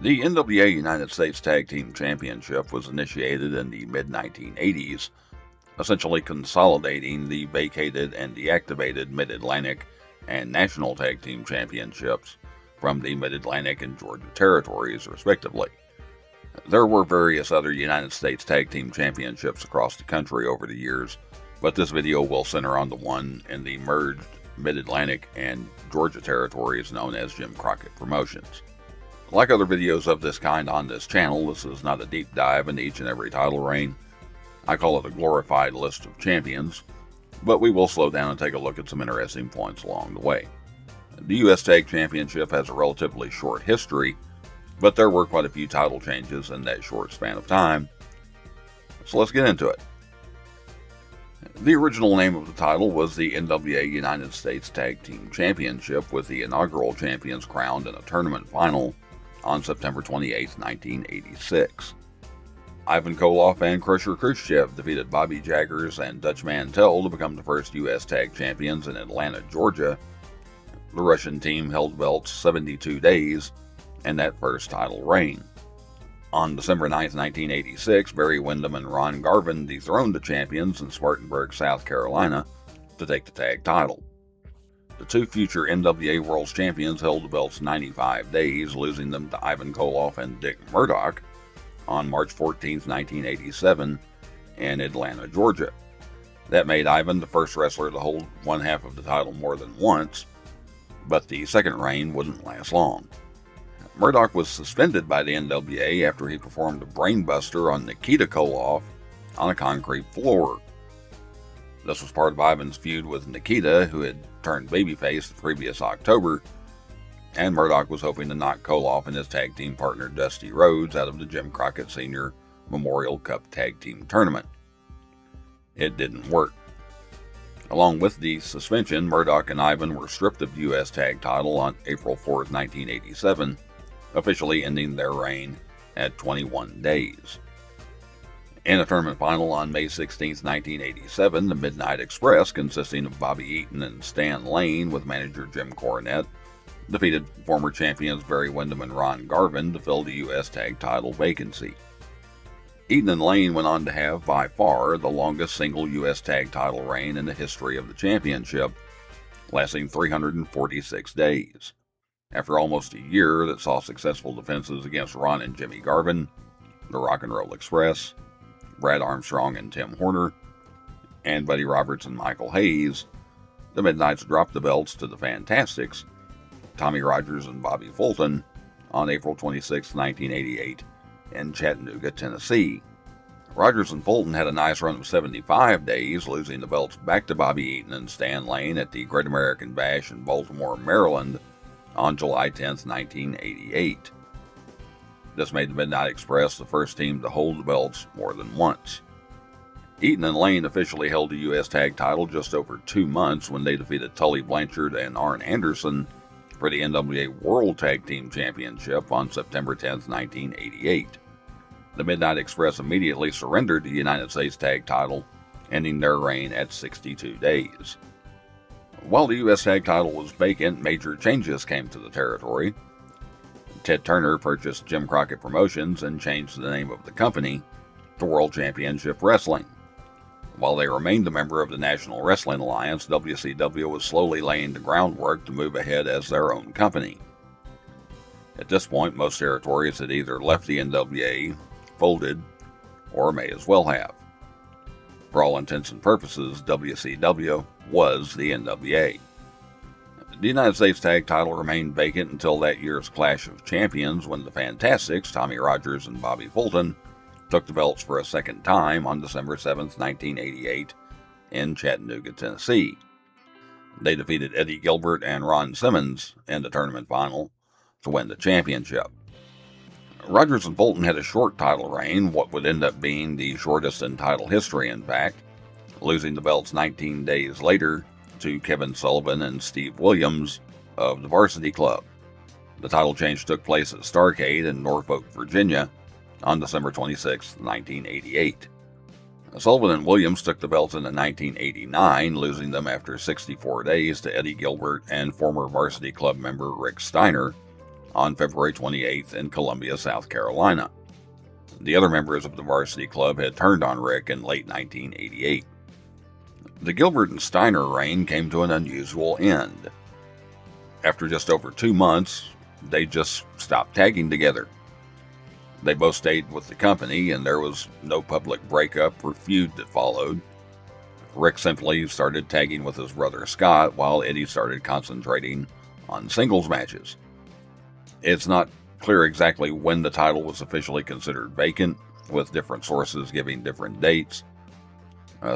The NWA United States Tag Team Championship was initiated in the mid-1980s, essentially consolidating the vacated and deactivated Mid-Atlantic and National Tag Team Championships from the Mid-Atlantic and Georgia territories, respectively. There were various other United States Tag Team Championships across the country over the years, but this video will center on the one in the merged Mid-Atlantic and Georgia territories known as Jim Crockett Promotions. Like other videos of this kind on this channel, this is not a deep dive into each and every title reign. I call it a glorified list of champions, but we will slow down and take a look at some interesting points along the way. The U.S. Tag Championship has a relatively short history, but there were quite a few title changes in that short span of time, so let's get into it. The original name of the title was the NWA United States Tag Team Championship, with the inaugural champions crowned in a tournament final on September 28, 1986. Ivan Koloff and Crusher Khrushchev defeated Bobby Jaggers and Dutch Mantell to become the first U.S. Tag Champions in Atlanta, Georgia. The Russian team held belts 72 days in that first title reign. On December 9, 1986, Barry Windham and Ron Garvin dethroned the champions in Spartanburg, South Carolina, to take the tag title. The two future NWA World Champions held the belts 95 days, losing them to Ivan Koloff and Dick Murdoch on March 14, 1987, in Atlanta, Georgia. That made Ivan the first wrestler to hold one half of the title more than once, but the second reign wouldn't last long. Murdoch was suspended by the NWA after he performed a brainbuster on Nikita Koloff on a concrete floor. This was part of Ivan's feud with Nikita, who had turned babyface the previous October, and Murdoch was hoping to knock Koloff and his tag team partner Dusty Rhodes out of the Jim Crockett Sr. Memorial Cup Tag Team Tournament. It didn't work. Along with the suspension, Murdoch and Ivan were stripped of the U.S. Tag title on April 4, 1987, officially ending their reign at 21 days. In a tournament final on May 16, 1987, the Midnight Express, consisting of Bobby Eaton and Stan Lane with manager Jim Cornette, defeated former champions Barry Windham and Ron Garvin to fill the U.S. Tag title vacancy. Eaton and Lane went on to have, by far, the longest single U.S. Tag title reign in the history of the championship, lasting 346 days. After almost a year that saw successful defenses against Ron and Jimmy Garvin, the Rock and Roll Express, Brad Armstrong and Tim Horner, and Buddy Roberts and Michael Hayes, the Midnights dropped the belts to the Fantastics, Tommy Rogers and Bobby Fulton, on April 26, 1988, in Chattanooga, Tennessee. Rogers and Fulton had a nice run of 75 days, losing the belts back to Bobby Eaton and Stan Lane at the Great American Bash in Baltimore, Maryland, on July 10, 1988. This made the Midnight Express the first team to hold the belts more than once. Eaton and Lane officially held the U.S. Tag title just over 2 months when they defeated Tully Blanchard and Arn Anderson for the NWA World Tag Team Championship on September 10, 1988. The Midnight Express immediately surrendered the United States Tag title, ending their reign at 62 days. While the U.S. Tag title was vacant, major changes came to the territory. Ted Turner purchased Jim Crockett Promotions and changed the name of the company to World Championship Wrestling. While they remained a member of the National Wrestling Alliance, WCW was slowly laying the groundwork to move ahead as their own company. At this point, most territories had either left the NWA, folded, or may as well have. For all intents and purposes, WCW was the NWA. The United States Tag title remained vacant until that year's Clash of Champions, when the Fantastics, Tommy Rogers and Bobby Fulton, took the belts for a second time on December 7, 1988, in Chattanooga, Tennessee. They defeated Eddie Gilbert and Ron Simmons in the tournament final to win the championship. Rogers and Fulton had a short title reign, what would end up being the shortest in title history, in fact, losing the belts 19 days later to Kevin Sullivan and Steve Williams of the Varsity Club. The title change took place at Starrcade in Norfolk, Virginia, on December 26, 1988. Sullivan and Williams took the belts in 1989, losing them after 64 days to Eddie Gilbert and former Varsity Club member Rick Steiner on February 28th in Columbia, South Carolina. The other members of the varsity club had turned on Rick in late 1988. The Gilbert and Steiner reign came to an unusual end. After just over 2 months, they just stopped tagging together. They both stayed with the company, and there was no public breakup or feud that followed. Rick simply started tagging with his brother Scott, while Eddie started concentrating on singles matches. It's not clear exactly when the title was officially considered vacant, with different sources giving different dates.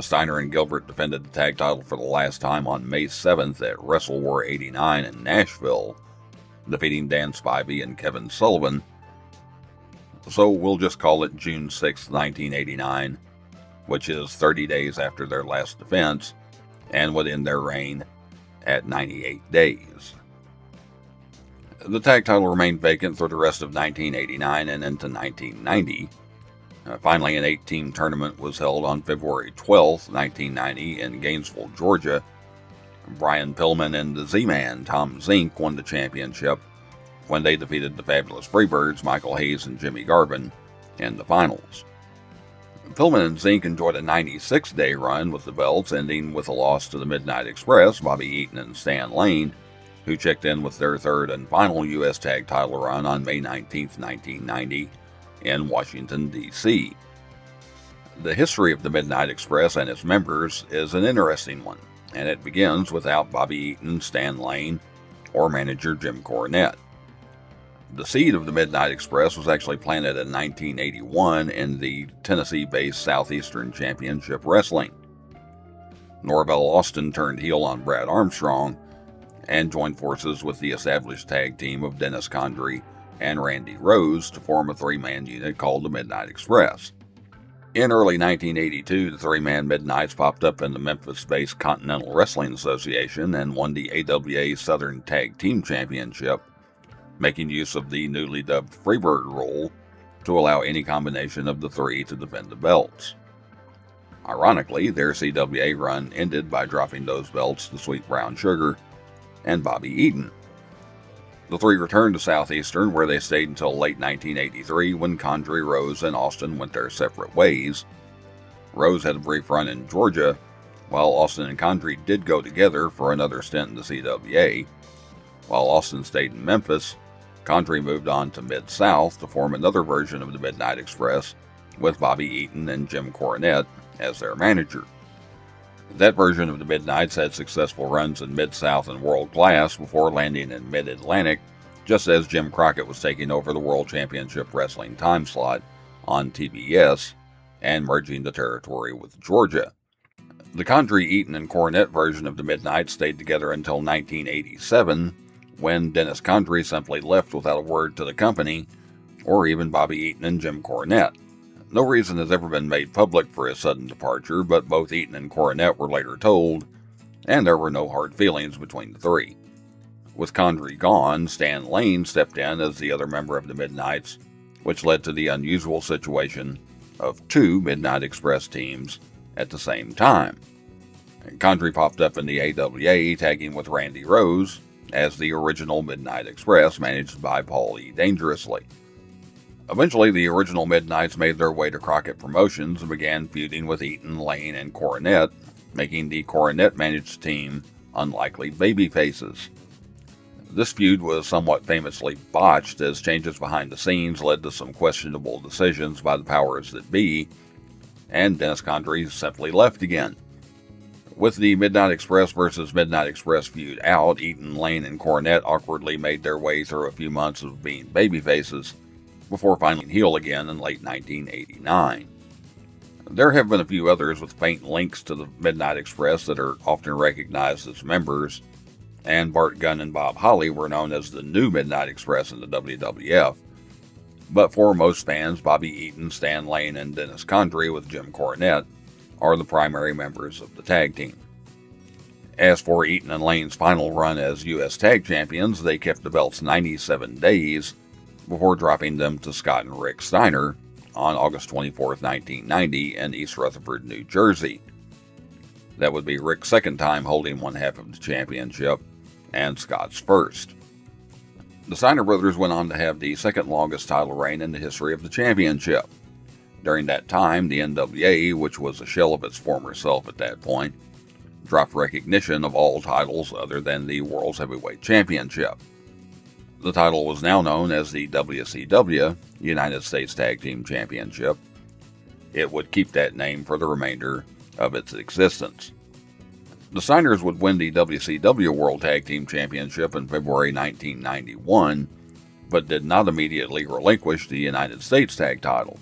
Steiner and Gilbert defended the tag title for the last time on May 7th at Wrestle War 89 in Nashville, defeating Dan Spivey and Kevin Sullivan. So we'll just call it June 6, 1989, which is 30 days after their last defense, and would end their reign at 98 days. The tag title remained vacant for the rest of 1989 and into 1990. Finally, an 8-team tournament was held on February 12, 1990 in Gainesville, Georgia. Brian Pillman and the Z-Man, Tom Zink, won the championship when they defeated the Fabulous Freebirds, Michael Hayes and Jimmy Garvin, in the finals. Pillman and Zink enjoyed a 96-day run with the belts, ending with a loss to the Midnight Express, Bobby Eaton and Stan Lane, who checked in with their third and final U.S. Tag title run on May 19, 1990, in Washington, D.C. The history of the Midnight Express and its members is an interesting one, and it begins without Bobby Eaton, Stan Lane, or manager Jim Cornette. The seed of the Midnight Express was actually planted in 1981 in the Tennessee-based Southeastern Championship Wrestling. Norvell Austin turned heel on Brad Armstrong and joined forces with the established tag team of Dennis Condrey and Randy Rose to form a 3-man unit called the Midnight Express. In early 1982, the 3-man Midnights popped up in the Memphis-based Continental Wrestling Association and won the AWA Southern Tag Team Championship, making use of the newly dubbed Freebird rule to allow any combination of the three to defend the belts. Ironically, their CWA run ended by dropping those belts to Sweet Brown Sugar and Bobby Eaton. The three returned to Southeastern, where they stayed until late 1983 when Condrey, Rose, and Austin went their separate ways. Rose had a brief run in Georgia, while Austin and Condrey did go together for another stint in the CWA. While Austin stayed in Memphis, Condrey moved on to Mid-South to form another version of the Midnight Express, with Bobby Eaton and Jim Cornette as their manager. That version of the Midnights had successful runs in Mid-South and World Class before landing in Mid-Atlantic, just as Jim Crockett was taking over the World Championship Wrestling time slot on TBS and merging the territory with Georgia. The Condrey, Eaton, and Cornette version of the Midnights stayed together until 1987, when Dennis Condrey simply left without a word to the company, or even Bobby Eaton and Jim Cornette. No reason has ever been made public for his sudden departure, but both Eaton and Cornette were later told, and there were no hard feelings between the three. With Condrey gone, Stan Lane stepped in as the other member of the Midnights, which led to the unusual situation of 2 Midnight Express teams at the same time. Condrey popped up in the AWA, tagging with Randy Rose as the original Midnight Express, managed by Paul E. Dangerously. Eventually, the original Midnights made their way to Crockett Promotions and began feuding with Eaton, Lane, and Cornette, making the Cornette-managed team unlikely babyfaces. This feud was somewhat famously botched, as changes behind the scenes led to some questionable decisions by the powers that be, and Dennis Condrey simply left again. With the Midnight Express versus Midnight Express feud out, Eaton, Lane, and Cornette awkwardly made their way through a few months of being babyfaces, before finally heel again in late 1989. There have been a few others with faint links to the Midnight Express that are often recognized as members, and Bart Gunn and Bob Holly were known as the new Midnight Express in the WWF. But for most fans, Bobby Eaton, Stan Lane, and Dennis Condrey with Jim Cornette are the primary members of the tag team. As for Eaton and Lane's final run as U.S. Tag Champions, they kept the belts 97 days before dropping them to Scott and Rick Steiner on August 24, 1990 in East Rutherford, New Jersey. That would be Rick's second time holding one half of the championship, and Scott's first. The Steiner brothers went on to have the second longest title reign in the history of the championship. During that time, the NWA, which was a shell of its former self at that point, dropped recognition of all titles other than the World's Heavyweight Championship. The title was now known as the WCW, United States Tag Team Championship. It would keep that name for the remainder of its existence. The Steiners would win the WCW World Tag Team Championship in February 1991, but did not immediately relinquish the United States Tag title.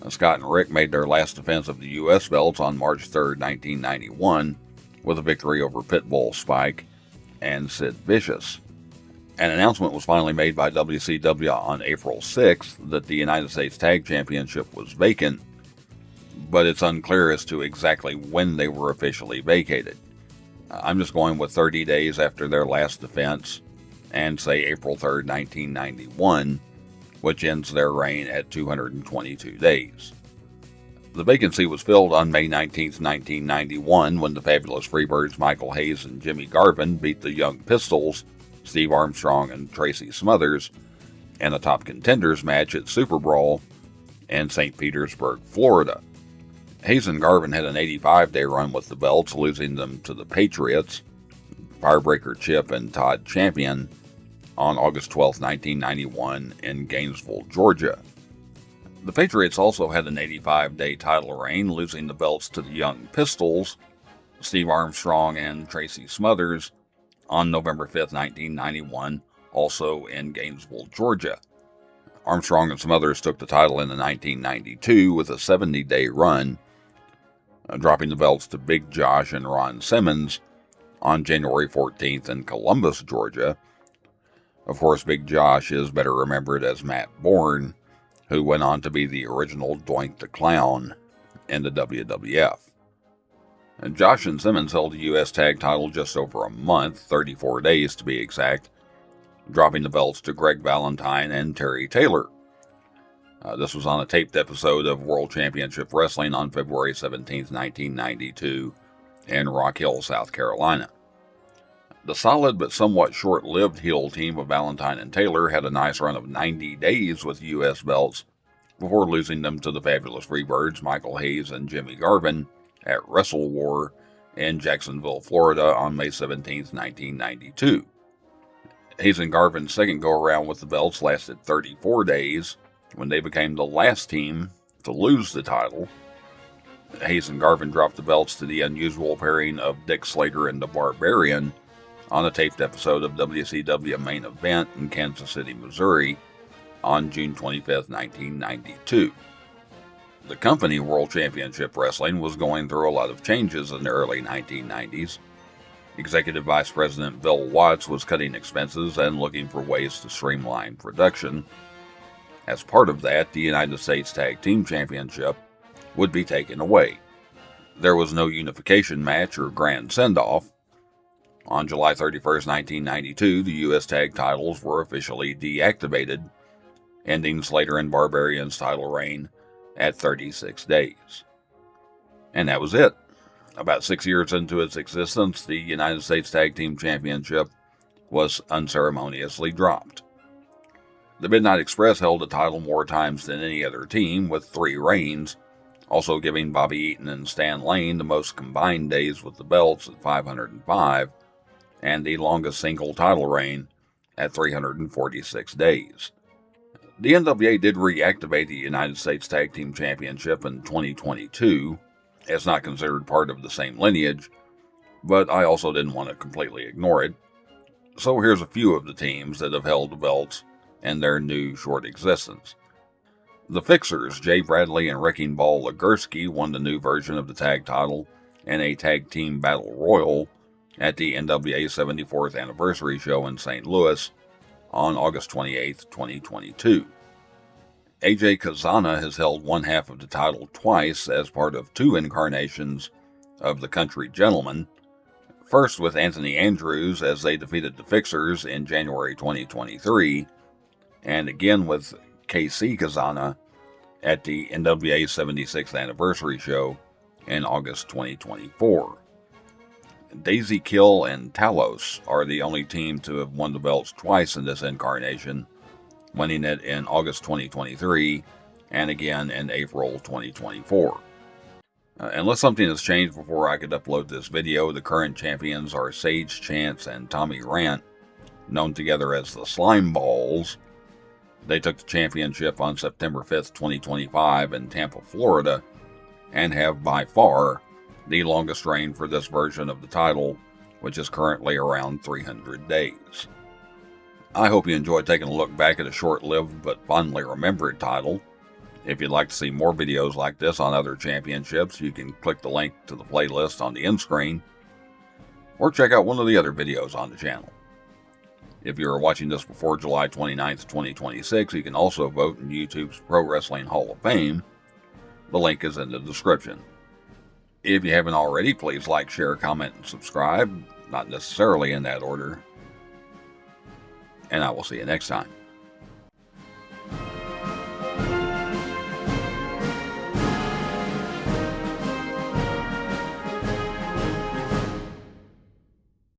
Scott and Rick made their last defense of the U.S. belts on March 3, 1991, with a victory over Pitbull, Spike, and Sid Vicious. An announcement was finally made by WCW on April 6th that the United States Tag Championship was vacant, but it's unclear as to exactly when they were officially vacated. I'm just going with 30 days after their last defense, and say April 3rd, 1991, which ends their reign at 222 days. The vacancy was filled on May 19, 1991, when the Fabulous Freebirds Michael Hayes and Jimmy Garvin beat the Young Pistols, Steve Armstrong and Tracy Smothers, in a Top Contenders match at Super Brawl in St. Petersburg, Florida. Hayes and Garvin had an 85-day run with the belts, losing them to the Patriots, Firebreaker Chip and Todd Champion, on August 12, 1991, in Gainesville, Georgia. The Patriots also had an 85-day title reign, losing the belts to the Young Pistols, Steve Armstrong and Tracy Smothers, on November 5, 1991, also in Gainesville, Georgia. Armstrong and Smothers took the title in 1992 with a 70-day run, dropping the belts to Big Josh and Ron Simmons on January 14th in Columbus, Georgia. Of course, Big Josh is better remembered as Matt Bourne, who went on to be the original Doink the Clown in the WWF. And Josh and Simmons held the U.S. Tag title just over a month, 34 days to be exact, dropping the belts to Greg Valentine and Terry Taylor. This was on a taped episode of World Championship Wrestling on February 17, 1992, in Rock Hill, South Carolina. The solid but somewhat short-lived heel team of Valentine and Taylor had a nice run of 90 days with U.S. belts before losing them to the Fabulous Freebirds Michael Hayes and Jimmy Garvin at Wrestle War in Jacksonville, Florida on May 17, 1992. Hayes and Garvin's second go-around with the belts lasted 34 days, when they became the last team to lose the title. Hayes and Garvin dropped the belts to the unusual pairing of Dick Slater and the Barbarian on a taped episode of WCW Main Event in Kansas City, Missouri on June 25, 1992. The company World Championship Wrestling was going through a lot of changes in the early 1990s. Executive Vice President Bill Watts was cutting expenses and looking for ways to streamline production. As part of that, the United States Tag Team Championship would be taken away. There was no unification match or grand send-off. On July 31, 1992, the U.S. Tag titles were officially deactivated, ending Slater and Barbarian's title reign at 36 days. And that was it. About 6 years into its existence, the United States Tag Team Championship was unceremoniously dropped. The Midnight Express held the title more times than any other team, with 3 reigns, also giving Bobby Eaton and Stan Lane the most combined days with the belts at 505, and the longest single title reign at 346 days. The NWA did reactivate the United States Tag Team Championship in 2022, as not considered part of the same lineage, but I also didn't want to completely ignore it. So here's a few of the teams that have held the belts in their new short existence. The Fixers, Jay Bradley and Wrecking Ball Legursky, won the new version of the tag title in a tag team battle royal at the NWA 74th anniversary show in St. Louis on August 28, 2022. AJ Kazana has held one half of the title twice as part of 2 incarnations of the Country Gentleman, first with Anthony Andrews as they defeated the Fixers in January 2023, and again with KC Kazana at the NWA 76th anniversary show in August 2024. Daisy Kill and Talos are the only team to have won the belts twice in this incarnation, winning it in August 2023 and again in April 2024. Unless something has changed before I could upload this video, the current champions are Sage Chance and Tommy Rant, known together as the Slime Balls. They took the championship on September 5th, 2025 in Tampa, Florida, and have by far the longest reign for this version of the title, which is currently around 300 days. I hope you enjoyed taking a look back at a short-lived but fondly remembered title. If you'd like to see more videos like this on other championships, you can click the link to the playlist on the end screen, or check out one of the other videos on the channel. If you're watching this before July 29th, 2026, you can also vote in YouTube's Pro Wrestling Hall of Fame. The link is in the description. If you haven't already, please like, share, comment, and subscribe. Not necessarily in that order. And I will see you next time.